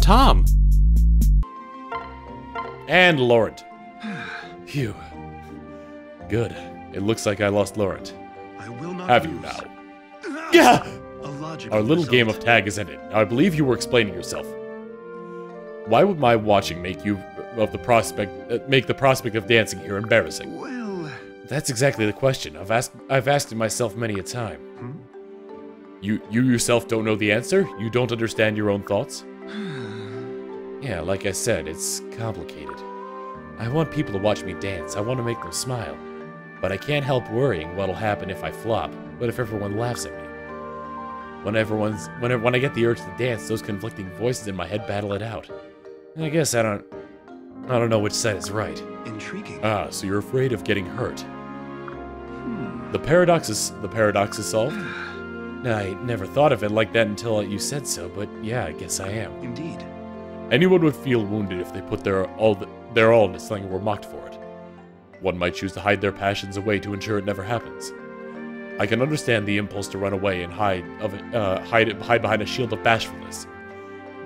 Tom. And Laurent. Phew. Good. It looks like I lost Laurent. I will not Have lose. you now? Yeah! A logical Our little result. game of tag is ended. Now I believe you were explaining yourself. Why would my watching make the prospect of dancing here embarrassing? Well, That's exactly the question. I've asked it myself many a time. You yourself don't know the answer? You don't understand your own thoughts? Yeah, like I said, it's complicated. I want people to watch me dance. I want to make them smile. But I can't help worrying what'll happen if I flop. What if everyone laughs at me? When I get the urge to dance, those conflicting voices in my head battle it out. And I guess I don't know which side is right. intriguing. Ah, so you're afraid of getting hurt. The paradox is solved. I never thought of it like that until you said so, but yeah, I guess I am. Indeed. Anyone would feel wounded if they put their all into something and were mocked for it. One might choose to hide their passions away to ensure it never happens. I can understand the impulse to run away and hide behind a shield of bashfulness,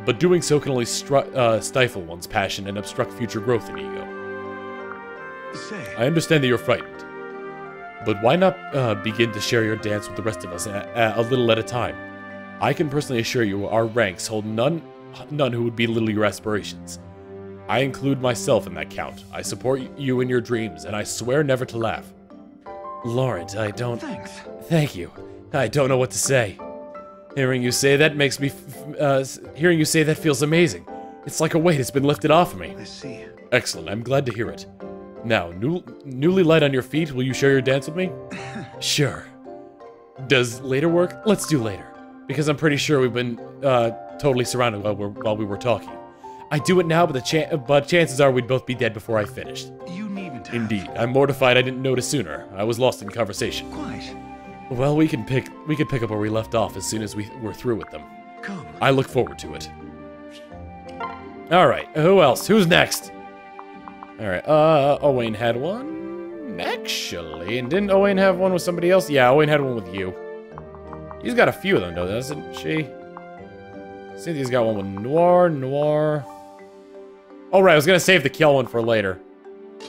but doing so can only stifle one's passion and obstruct future growth and ego. Say. I understand that you're frightened, but why not begin to share your dance with the rest of us a little at a time? I can personally assure you our ranks hold none who would belittle your aspirations. I include myself in that count. I support you in your dreams, and I swear never to laugh. Laurent, I don't... Thanks. Thank you. I don't know what to say. Hearing you say that makes me... hearing you say that feels amazing. It's like a weight has been lifted off of me. I see. Excellent, I'm glad to hear it. Now, newly light on your feet, will you share your dance with me? Sure. Does later work? Let's do later. Because I'm pretty sure we've been totally surrounded while we were talking. I do it now, but chances are we'd both be dead before I finished. You needn't have. Indeed, I'm mortified I didn't notice sooner. I was lost in conversation. Quite. Well, we can pick up where we left off as soon as we're through with them. Come. I look forward to it. All right, who else? Who's next? All right, Owain had one, actually, and didn't Owain have one with somebody else? Yeah, Owain had one with you. He's got a few of them, though, doesn't she? Cynthia's got one with Noir. All right, I was gonna save the kill one for later.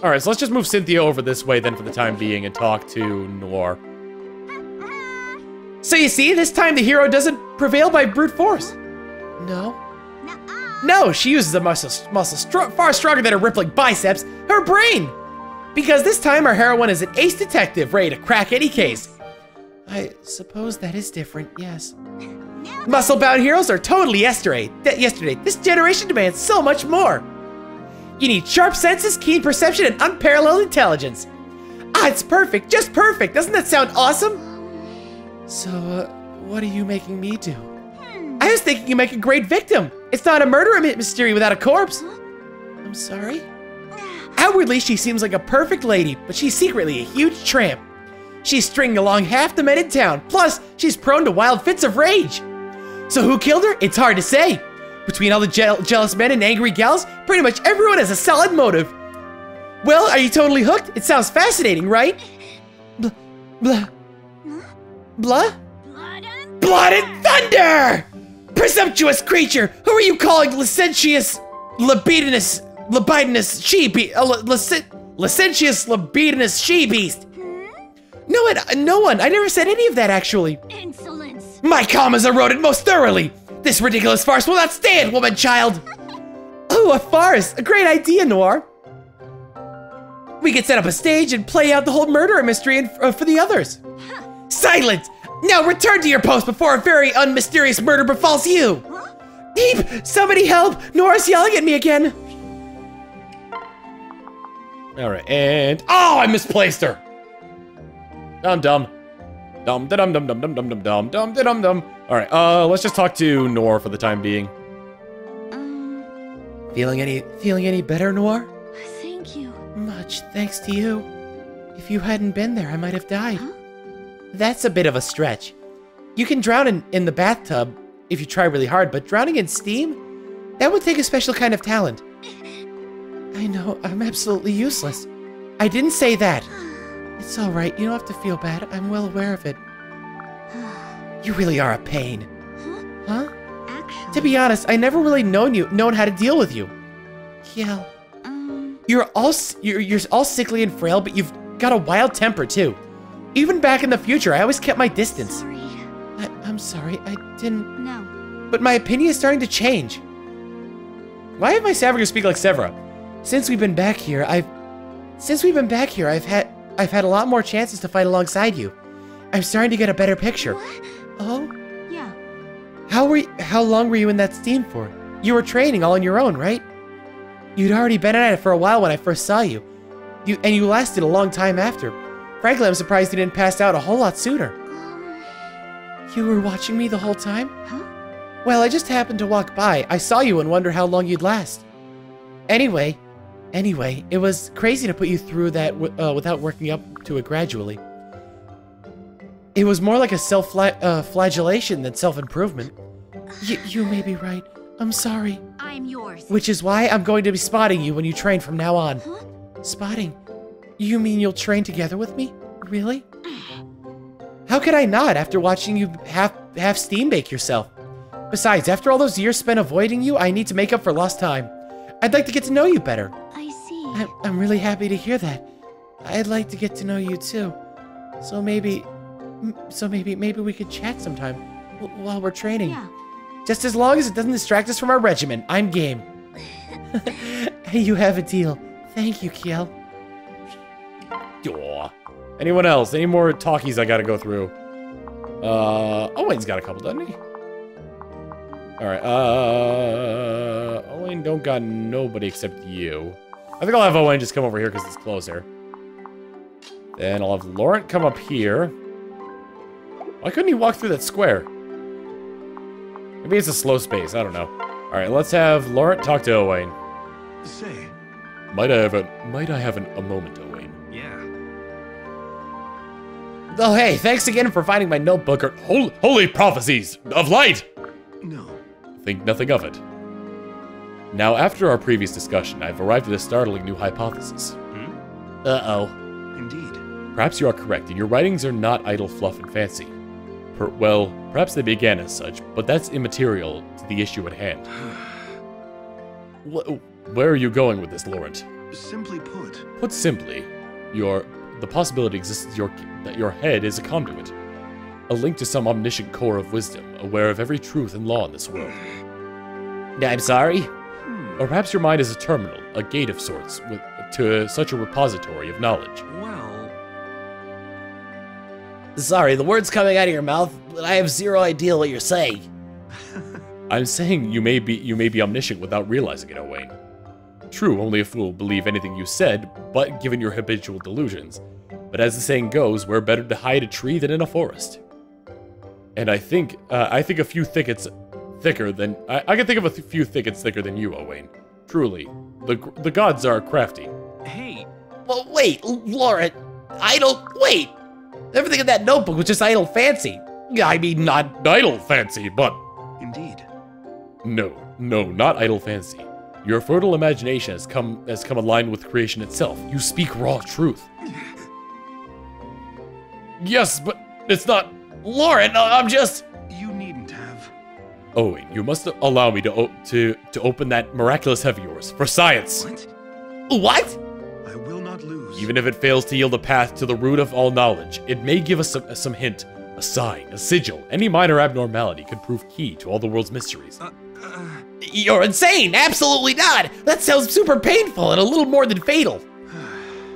All right, so let's just move Cynthia over this way then for the time being and talk to Noir. So you see, this time the hero doesn't prevail by brute force. No. No, she uses a muscle far stronger than her rippling biceps, her brain. Because this time our heroine is an ace detective ready to crack any case. I suppose that is different, yes. Muscle-bound heroes are totally yesterday. This generation demands so much more. You need sharp senses, keen perception, and unparalleled intelligence. Ah, it's perfect, just perfect. Doesn't that sound awesome? So, what are you making me do? I was thinking you make a great victim. It's not a murder mystery without a corpse. I'm sorry? Outwardly, she seems like a perfect lady, but she's secretly a huge tramp. She's stringing along half the men in town. Plus, she's prone to wild fits of rage. So who killed her? It's hard to say. Between all the jealous men and angry gals, pretty much everyone has a solid motive. Well, are you totally hooked? It sounds fascinating, right? Blah. Blood and thunder! Presumptuous creature! Who are you calling licentious, libidinous she-beast? No one. I never said any of that, actually. Insolence. My calm is eroded most thoroughly. This ridiculous farce will not stand, woman child. Oh, a farce. A great idea, Noir. We could set up a stage and play out the whole murder mystery for the others. Silence! Now return to your post before a very unmysterious murder befalls you. Deep! Somebody help! Nora's yelling at me again. All right, and oh, I misplaced her. Dum. All right, let's just talk to Noir for the time being. Feeling any better, Noir? Thank you. Much thanks to you. If you hadn't been there, I might have died. Huh? That's a bit of a stretch. You can drown in the bathtub if you try really hard, but drowning in steam? That would take a special kind of talent. I know, I'm absolutely useless. I didn't say that. It's all right, you don't have to feel bad. I'm well aware of it. You really are a pain. Huh? Huh? Actually... To be honest, I never really known how to deal with you. Kiel. You're all sickly and frail, but you've got a wild temper too. Even back in the future, I always kept my distance. Sorry. I'm sorry, I didn't... No. But my opinion is starting to change. Why have my Savagers speak like Severa? Since we've been back here, I've had a lot more chances to fight alongside you. I'm starting to get a better picture. What? Oh? Yeah. How long were you in that steam for? You were training all on your own, right? You'd already been at it for a while when I first saw you. You lasted a long time after. Frankly, I'm surprised you didn't pass out a whole lot sooner. You were watching me the whole time? Huh? Well, I just happened to walk by. I saw you and wondered how long you'd last. Anyway, it was crazy to put you through that without working up to it gradually. It was more like a self-flagellation than self-improvement. You may be right. I'm sorry. I'm yours. Which is why I'm going to be spotting you when you train from now on. Huh? Spotting? You mean you'll train together with me? Really? How could I not after watching you half steam bake yourself? Besides, after all those years spent avoiding you, I need to make up for lost time. I'd like to get to know you better. I see. I'm really happy to hear that. I'd like to get to know you too. So maybe we could chat sometime while we're training. Yeah. Just as long as it doesn't distract us from our regimen. I'm game. You have a deal. Thank you, Kiel. Aw. Anyone else? Any more talkies I gotta go through? Owen's got a couple, doesn't he? Alright, Owen don't got nobody except you. I think I'll have Owen just come over here because it's closer. Then I'll have Laurent come up here. Why couldn't he walk through that square? Maybe it's a slow space, I don't know. Alright, let's have Laurent talk to Owen. Say. Might I have a moment, Owen? Yeah. Oh, hey, thanks again for finding my notebook. Holy prophecies of light! No. Think nothing of it. Now, after our previous discussion, I've arrived at a startling new hypothesis. Uh-oh. Indeed. Perhaps you are correct, and your writings are not idle fluff and fancy. Well, perhaps they began as such, but that's immaterial to the issue at hand. Where are you going with this, Laurent? Simply put. Put simply, the possibility exists that your head is a conduit. A link to some omniscient core of wisdom, aware of every truth and law in this world. I'm sorry? Or perhaps your mind is a terminal, a gate of sorts, to such a repository of knowledge. Well. Sorry, the words coming out of your mouth, but I have zero idea what you're saying. I'm saying you may be omniscient without realizing it, Owain. True, only a fool will believe anything you said, but given your habitual delusions. But as the saying goes, we're better to hide a tree than in a forest. And I think a few thickets thicker than... I can think of a few thickets thicker than you, Owain. Truly. The gods are crafty. Hey. Well, wait, Laurent, wait! Everything in that notebook was just idle fancy. I mean, not idle fancy, but... Indeed. No, not idle fancy. Your fertile imagination has come aligned with creation itself. You speak raw truth. Yes, but it's not... Laurent, I'm just... You needn't have. Owen, you must allow me to open that miraculous head of yours for science. What? I will not lose. Even if it fails to yield a path to the root of all knowledge, it may give us some hint, a sign, a sigil. Any minor abnormality could prove key to all the world's mysteries. You're insane! Absolutely not! That sounds super painful and a little more than fatal.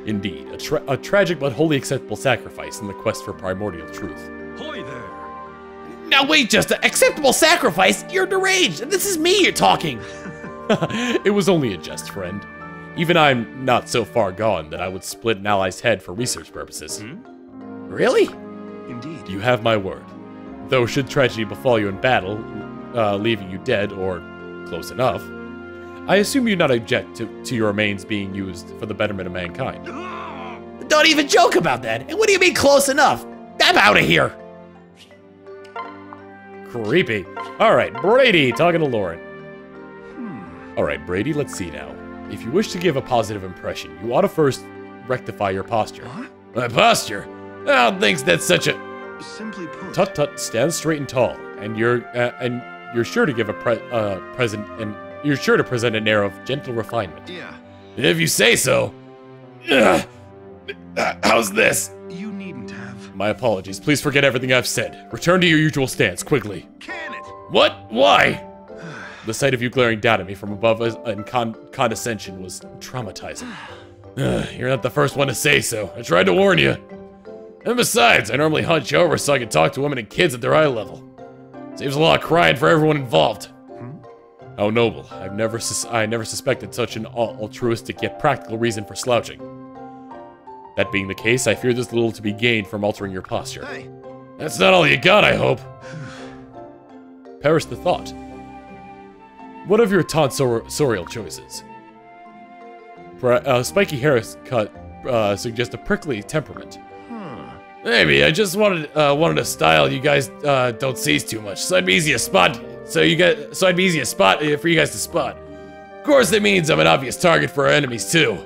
Indeed, a tragic but wholly acceptable sacrifice in the quest for primordial truth. Hoy there! Now wait, just an acceptable sacrifice? You're deranged, and this is me you're talking. It was only a jest, friend. Even I'm not so far gone that I would split an ally's head for research purposes. Really? Indeed. You have my word. Though should tragedy befall you in battle, leaving you dead or close enough, I assume you not object to your remains being used for the betterment of mankind. Don't even joke about that. And what do you mean close enough? I'm out of here. Creepy. Alright, Brady, talking to Lauren. Alright, Brady, let's see now. If you wish to give a positive impression, you ought to first rectify your posture. My posture? I don't think that's such a... Simply put. Tut-tut, stand straight and tall, and your you're sure to give you're sure to present an air of gentle refinement. Yeah. If you say so. How's this? You needn't have. My apologies. Please forget everything I've said. Return to your usual stance, quickly. Can it? What? Why? The sight of you glaring down at me from above in condescension was traumatizing. You're not the first one to say so. I tried to warn you. And besides, I normally hunch over so I can talk to women and kids at their eye level. Saves a lot of crying for everyone involved. How noble. I never suspected such an altruistic yet practical reason for slouching. That being the case, I fear there's little to be gained from altering your posture. Hey. That's not all you got, I hope. Perish the thought. What of your tonsorial choices? Spiky haircut suggests a prickly temperament. Maybe I just wanted a style you guys don't seize too much, so I'd be easy to spot. So I'd be easy to spot for you guys to spot. Of course, that means I'm an obvious target for our enemies too.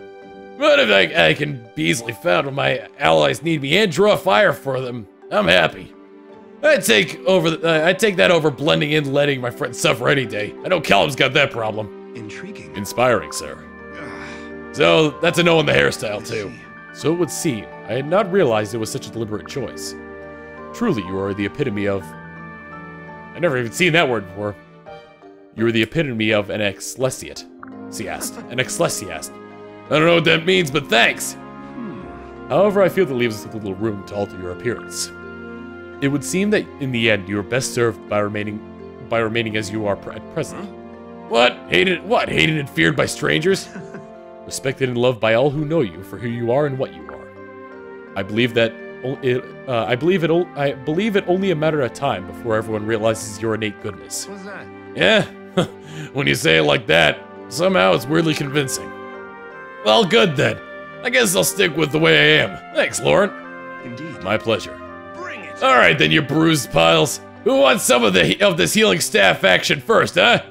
But if I can be easily found when my allies need me and draw fire for them, I'm happy. I'd take that over blending in, letting my friends suffer any day. I know Callum's got that problem. Intriguing. Inspiring, sir. So that's a no on the hairstyle too. So it would seem. I had not realized it was such a deliberate choice. Truly, you are the epitome of... I've never even seen that word before. You are the epitome of an ecclesiast. An ecclesiast. I don't know what that means, but thanks! However, I feel that leaves us a little room to alter your appearance. It would seem that, in the end, you are best served by remaining as you are at present. What? Hated and feared by strangers? Respected and loved by all who know you for who you are and what you are. I believe it only a matter of time before everyone realizes your innate goodness. What's that? Yeah? When you say it like that, somehow it's weirdly convincing. Well, good then. I guess I'll stick with the way I am. Thanks, Lauren. Indeed. My pleasure. Bring it. All right, then, you bruised piles. Who wants some of this healing staff action first, huh?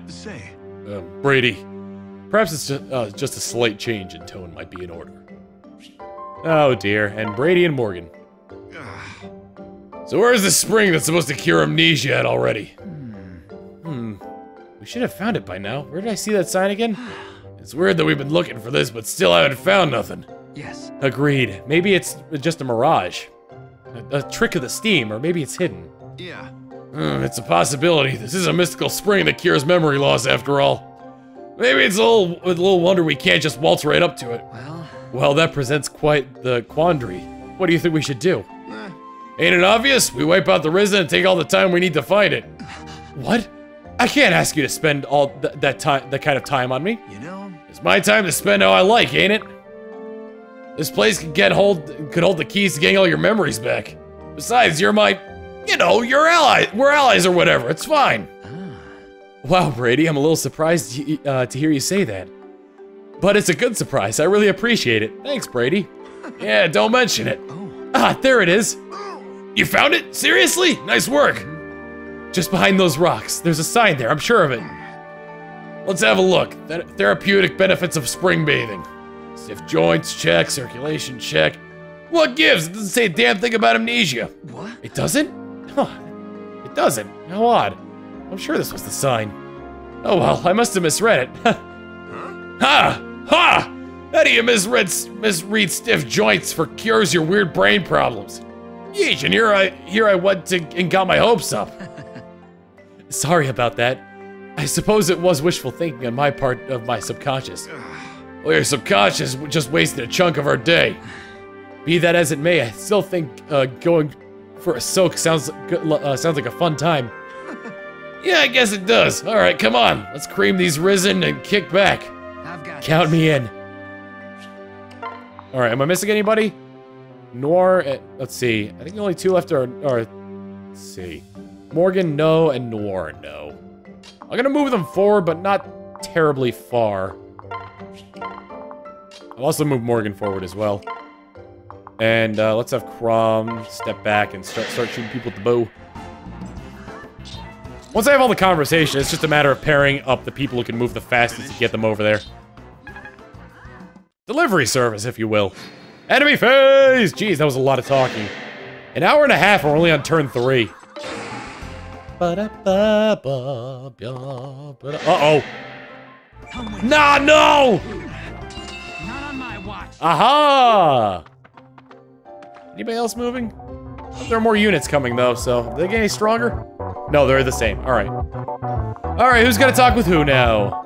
Say. Brady. Perhaps it's just a slight change in tone might be in order. Oh dear, and Brady and Morgan. So where's the spring that's supposed to cure amnesia at already? We should have found it by now. Where did I see that sign again? It's weird that we've been looking for this, but still haven't found nothing. Yes. Agreed. Maybe it's just a mirage. A trick of the steam, or maybe it's hidden. Yeah. It's a possibility. This is a mystical spring that cures memory loss after all. Maybe it's a little wonder we can't just waltz right up to it. Well, that presents quite the quandary. What do you think we should do? Ain't it obvious? We wipe out the risen and take all the time we need to find it. What? I can't ask you to spend all that kind of time on me. You know, it's my time to spend how I like, ain't it? This place could hold the keys to getting all your memories back. Besides, you're my, your ally. We're allies or whatever. It's fine. Wow, Brady, I'm a little surprised to hear you say that. But it's a good surprise. I really appreciate it. Thanks, Brady. Yeah, don't mention it. Ah, there it is. You found it? Seriously? Nice work. Just behind those rocks. There's a sign there, I'm sure of it. Let's have a look. Therapeutic benefits of spring bathing. Stiff joints, check. Circulation, check. What gives? It doesn't say a damn thing about amnesia. What? It doesn't? Huh. It doesn't. How odd. I'm sure this was the sign. Oh well, I must have misread it. Ha! Ha! How do you misread stiff joints for cures your weird brain problems? Yeesh, and here I went and got my hopes up. Sorry about that. I suppose it was wishful thinking on my part of my subconscious. Well, your subconscious just wasted a chunk of our day. Be that as it may, I still think going for a soak sounds like a fun time. Yeah, I guess it does. All right, come on. Let's cream these risen and kick back. I've got Count me in. All right, am I missing anybody? Noir, let's see. I think the only two left are, let's see. Morgan, no, and Noir, no. I'm gonna move them forward, but not terribly far. I'll also move Morgan forward as well. And let's have Crom step back and start shooting people with the bow. Once I have all the conversation, it's just a matter of pairing up the people who can move the fastest to get them over there. Delivery service, if you will. Enemy phase! Jeez, that was a lot of talking. An hour and a half, we're only on turn 3. Uh-oh. Nah, no! Not on my watch. Aha! Anybody else moving? There are more units coming though, so are they getting any stronger? No, they're the same. All right. All right, who's gonna talk with who now?